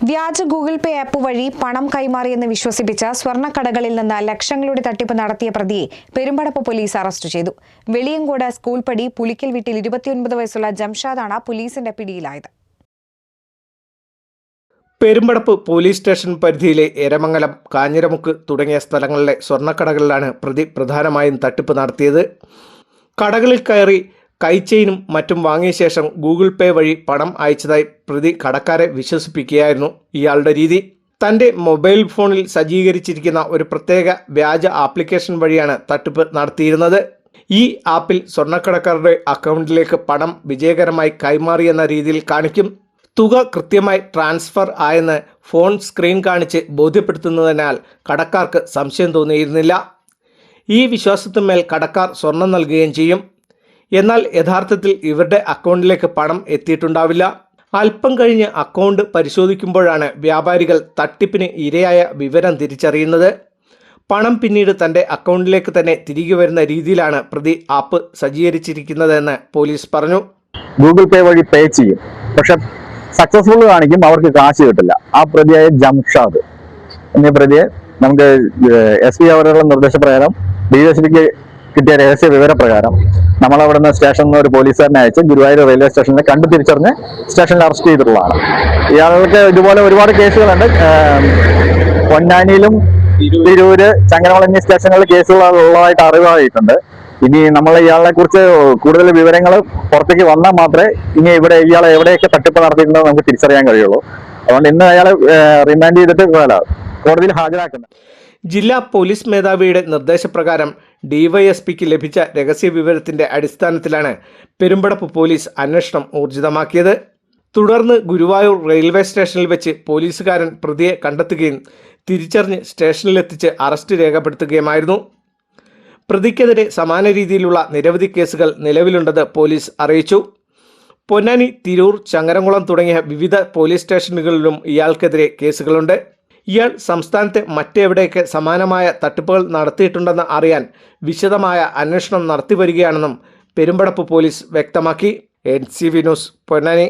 വ്യാജ ഗൂഗിൾ പേ ആപ്പ് വഴി പണം കൈമാറിയെന്ന് വിശ്വസിപ്പിച്ച സ്വർണ്ണക്കടകളിൽ നിന്ന് ലക്ഷങ്ങളുടെ തട്ടിപ്പ് നടത്തിയ പ്രതിയെ പെരുമ്പടപ്പ് പോലീസ് അറസ്റ്റ് ചെയ്തു. വെളിയങ്കോട് സ്കൂൾ പടി പുലിക്കൽ വീട്ടിൽ 29 വയസ്സുള്ള ജംഷാദാണ് പോലീസിന്റെ പിടിയിലായത്. പെരുമ്പടപ്പ് പോലീസ് സ്റ്റേഷൻ പരിധിയിലെ എരമംഗലം, കാഞ്ഞിരമുക്ക് തുടങ്ങിയ സ്ഥലങ്ങളിലെ സ്വർണ്ണക്കടകളിലാണ് പ്രതി പ്രധാനമായും തട്ടിപ്പ് നടത്തിയത്. കടകളിൽ കയറി കൈച്ചെയിനും മറ്റും വാങ്ങിയ ശേഷം ഗൂഗിൾ പേ വഴി പണം അയച്ചതായി പ്രതി കടക്കാരെ വിശ്വസിപ്പിക്കുകയായിരുന്നു. ഇയാളുടെ രീതി തൻ്റെ മൊബൈൽ ഫോണിൽ സജ്ജീകരിച്ചിരിക്കുന്ന ഒരു പ്രത്യേക വ്യാജ ആപ്ലിക്കേഷൻ വഴിയാണ് തട്ടിപ്പ് നടത്തിയിരുന്നത്. ഈ ആപ്പിൽ സ്വർണ്ണക്കടക്കാരുടെ അക്കൗണ്ടിലേക്ക് പണം വിജയകരമായി കൈമാറിയെന്ന രീതിയിൽ കാണിക്കും. തുക കൃത്യമായി ട്രാൻസ്ഫർ ആയെന്ന് ഫോൺ സ്ക്രീൻ കാണിച്ച് ബോധ്യപ്പെടുത്തുന്നതിനാൽ കടക്കാർക്ക് സംശയം തോന്നിയിരുന്നില്ല. ഈ വിശ്വാസത്തിന്മേൽ കടക്കാർ സ്വർണം നൽകുകയും ചെയ്യും. എന്നാൽ യഥാർത്ഥത്തിൽ ഇവരുടെ അക്കൗണ്ടിലേക്ക് പണം എത്തിയിട്ടുണ്ടാവില്ല. അല്പം കഴിഞ്ഞ് അക്കൗണ്ട് പരിശോധിക്കുമ്പോഴാണ് വ്യാപാരികൾ തട്ടിപ്പിന് ഇരയായ വിവരം തിരിച്ചറിയുന്നത്. പണം പിന്നീട് തൻ്റെ അക്കൗണ്ടിലേക്ക് തന്നെ തിരികെ വരുന്ന രീതിയിലാണ് പ്രതി ആപ്പ് സജ്ജീകരിച്ചിരിക്കുന്നതെന്ന് പോലീസ് പറഞ്ഞു. ഗൂഗിൾ പേ വഴി പേ ചെയ്യും, പക്ഷെ സക്സസ്ഫുൾ കാണിക്കും, അവർക്ക് കാശ് കിട്ടില്ല. ആ പ്രതിയായ ജംഷാദ് എന്നീ പ്രതിയെ നമുക്ക് SP അവരുടെ നിർദ്ദേശപ്രകാരം DSPക്ക് കിട്ടിയ രഹസ്യ വിവരപ്രകാരം നമ്മളവിടെ നിന്ന് സ്റ്റേഷനിൽ നിന്ന് ഒരു പോലീസുകാരനെ അയച്ച് ഗുരുവായൂർ റെയിൽവേ സ്റ്റേഷനിൽ കണ്ടു തിരിച്ചറിഞ്ഞ് സ്റ്റേഷനിൽ അറസ്റ്റ് ചെയ്തിട്ടുള്ളതാണ്. ഇയാൾക്ക് ഇതുപോലെ ഒരുപാട് കേസുകളുണ്ട്. പൊന്നാനിയിലും തിരൂര്, ചങ്ങരകുളം എന്നീ സ്റ്റേഷനുകളിൽ കേസുകൾ ഉള്ളതായിട്ട് അറിവായിട്ടുണ്ട്. ഇനി നമ്മൾ ഇയാളെ കുറിച്ച് കൂടുതൽ വിവരങ്ങൾ പുറത്തേക്ക് വന്നാൽ മാത്രമേ ഇനി ഇയാളെ എവിടെയൊക്കെ തട്ടിപ്പ് നടത്തിയിട്ടുണ്ടെന്ന് നമുക്ക് തിരിച്ചറിയാൻ കഴിയുള്ളൂ. അതുകൊണ്ട് ഇന്ന് അയാളെ റിമാൻഡ് ചെയ്തിട്ട് കോടതിയിൽ ഹാജരാക്കുന്നത്. ജില്ലാ പോലീസ് മേധാവിയുടെ നിർദ്ദേശപ്രകാരം DYSPക്ക് ലഭിച്ച രഹസ്യ വിവരത്തിന്റെ അടിസ്ഥാനത്തിലാണ് പെരുമ്പടപ്പ് പോലീസ് അന്വേഷണം ഊർജിതമാക്കിയത്. തുടർന്ന് ഗുരുവായൂർ റെയിൽവേ സ്റ്റേഷനിൽ വെച്ച് പോലീസുകാരൻ പ്രതിയെ കണ്ടെത്തുകയും തിരിച്ചറിഞ്ഞ് സ്റ്റേഷനിലെത്തിച്ച് അറസ്റ്റ് രേഖപ്പെടുത്തുകയുമായിരുന്നു. പ്രതിക്കെതിരെ സമാന രീതിയിലുള്ള നിരവധി കേസുകൾ നിലവിലുണ്ടെന്ന് പോലീസ് അറിയിച്ചു. പൊന്നാനി, തിരൂർ, ചങ്ങരംകുളം തുടങ്ങിയ വിവിധ പോലീസ് സ്റ്റേഷനുകളിലും ഇയാൾക്കെതിരെ കേസുകളുണ്ട്. ഇയാൾ സംസ്ഥാനത്തെ മറ്റെവിടെയൊക്കെ സമാനമായ തട്ടിപ്പുകൾ നടത്തിയിട്ടുണ്ടെന്ന് അറിയാൻ വിശദമായ അന്വേഷണം നടത്തിവരികയാണെന്നും പെരുമ്പടപ്പ് പോലീസ് വ്യക്തമാക്കി. NCV news, Ponnani.